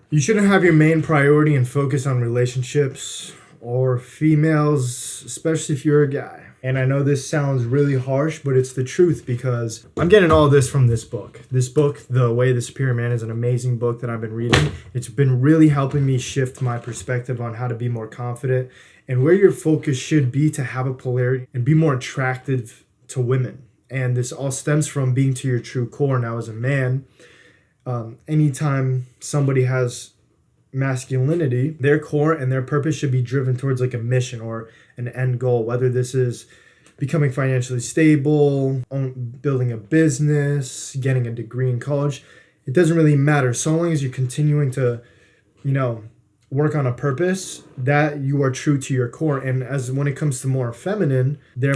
You shouldn't have your main priority and focus on relationships or females, especially if you're a guy. And I know this sounds really harsh, but it's the truth because I'm getting all this from this book. This book, The Way of the Superior Man, is an amazing book that I've been reading. It's been really helping me shift my perspective on how to be more confident and where your focus should be to have a polarity and be more attractive to women. And this all stems from being to your true core. Now, as a man, anytime somebody has masculinity, their core and their purpose should be driven towards like a mission or an end goal, whether this is becoming financially stable, building a business, getting a degree in college. It doesn't really matter so long as you're continuing to, you know, work on a purpose that you are true to your core. And as when it comes to more feminine, their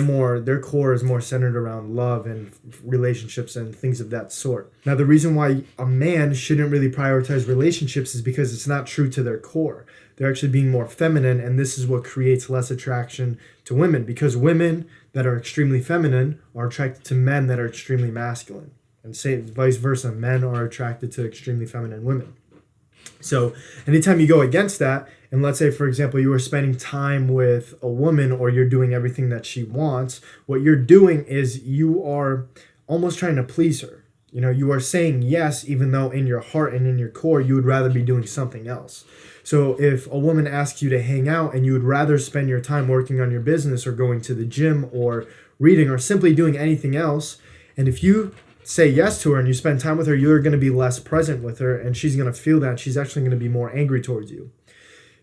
core is more centered around love and relationships and things of that sort. Now, the reason why a man shouldn't really prioritize relationships is because it's not true to their core. They're actually being more feminine, and this is what creates less attraction to women, because women that are extremely feminine are attracted to men that are extremely masculine, and say vice versa, men are attracted to extremely feminine women. So anytime you go against that, and let's say, for example, you are spending time with a woman or you're doing everything that she wants, what you're doing is you are almost trying to please her. You know, you are saying yes, even though in your heart and in your core, you would rather be doing something else. So if a woman asks you to hang out and you would rather spend your time working on your business or going to the gym or reading or simply doing anything else, and if you say yes to her and you spend time with her, you're going to be less present with her, and she's going to feel that. She's actually going to be more angry towards you.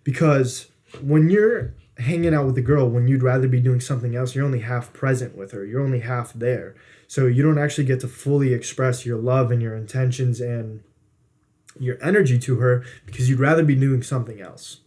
Because when you're hanging out with a girl, when you'd rather be doing something else, you're only half present with her. You're only half there. So you don't actually get to fully express your love and your intentions and your energy to her because you'd rather be doing something else.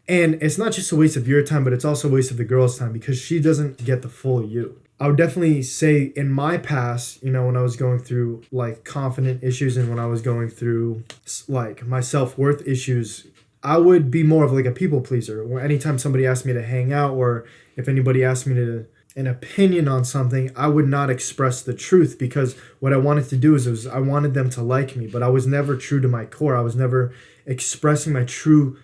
And it's not just a waste of your time, but it's also a waste of the girl's time because she doesn't get the full you. I would definitely say in my past, you know, when I was going through like confident issues and when I was going through like my self-worth issues, I would be more of like a people pleaser, where anytime somebody asked me to hang out or if anybody asked me to an opinion on something, I would not express the truth because what I wanted to do is I wanted them to like me, but I was never true to my core. I was never expressing my true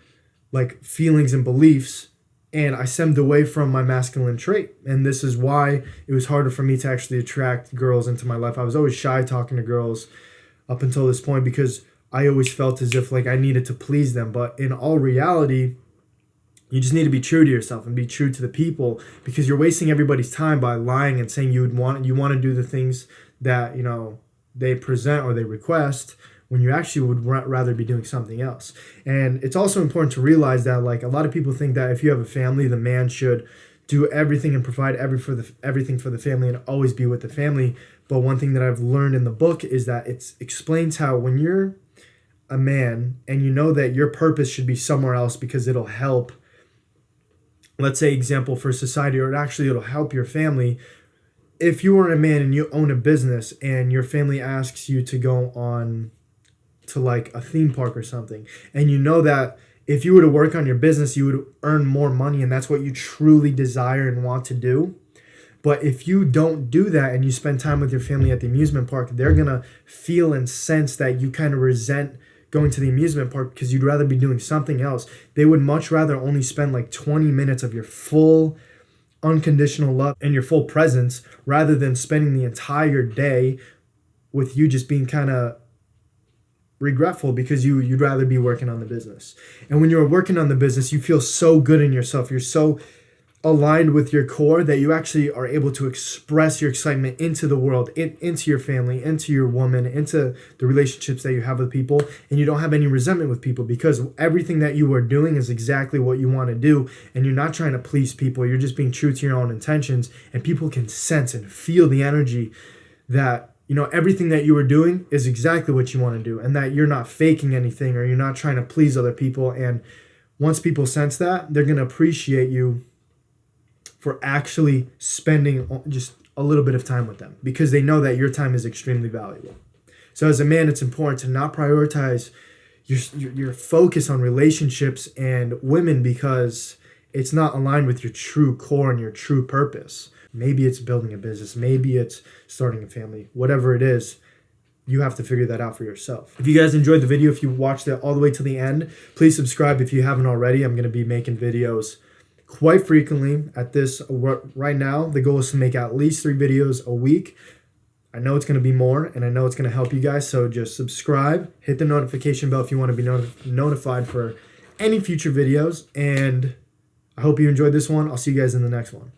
like feelings and beliefs, and I stemmed away from my masculine trait. And this is why it was harder for me to actually attract girls into my life. I was always shy talking to girls up until this point because I always felt as if like I needed to please them. But in all reality, you just need to be true to yourself and be true to the people, because you're wasting everybody's time by lying and saying you want to do the things that, you know, they present or they request, when you actually would rather be doing something else. And it's also important to realize that like a lot of people think that if you have a family, the man should do everything and provide everything for the family and always be with the family. But one thing that I've learned in the book is that it explains how when you're a man and you know that your purpose should be somewhere else because it'll help, let's say example for society, or actually it'll help your family. If you are a man and you own a business and your family asks you to go on to like a theme park or something, and you know that if you were to work on your business you would earn more money and that's what you truly desire and want to do, but if you don't do that and you spend time with your family at the amusement park, they're gonna feel and sense that you kind of resent going to the amusement park because you'd rather be doing something else. They would much rather only spend like 20 minutes of your full unconditional love and your full presence rather than spending the entire day with you just being kind of regretful because you'd rather be working on the business. And when you're working on the business, you feel so good in yourself. You're so aligned with your core that you actually are able to express your excitement into the world, into your family, into your woman, into the relationships that you have with people, and you don't have any resentment with people because everything that you are doing is exactly what you want to do, and you're not trying to please people. You're just being true to your own intentions, and people can sense and feel the energy that, you know, everything that you are doing is exactly what you want to do, and that you're not faking anything or you're not trying to please other people. And once people sense that, they're going to appreciate you for actually spending just a little bit of time with them because they know that your time is extremely valuable. So as a man, it's important to not prioritize your focus on relationships and women because it's not aligned with your true core and your true purpose. Maybe it's building a business, maybe it's starting a family, whatever it is. you have to figure that out for yourself. If you guys enjoyed the video, if you watched it all the way to the end, please subscribe if you haven't already. I'm going to be making videos quite frequently at this. Right now, the goal is to make at least 3 videos a week. I know it's going to be more, and I know it's going to help you guys, so just subscribe, hit the notification bell if you want to be notified for any future videos, and I hope you enjoyed this one. I'll see you guys in the next one.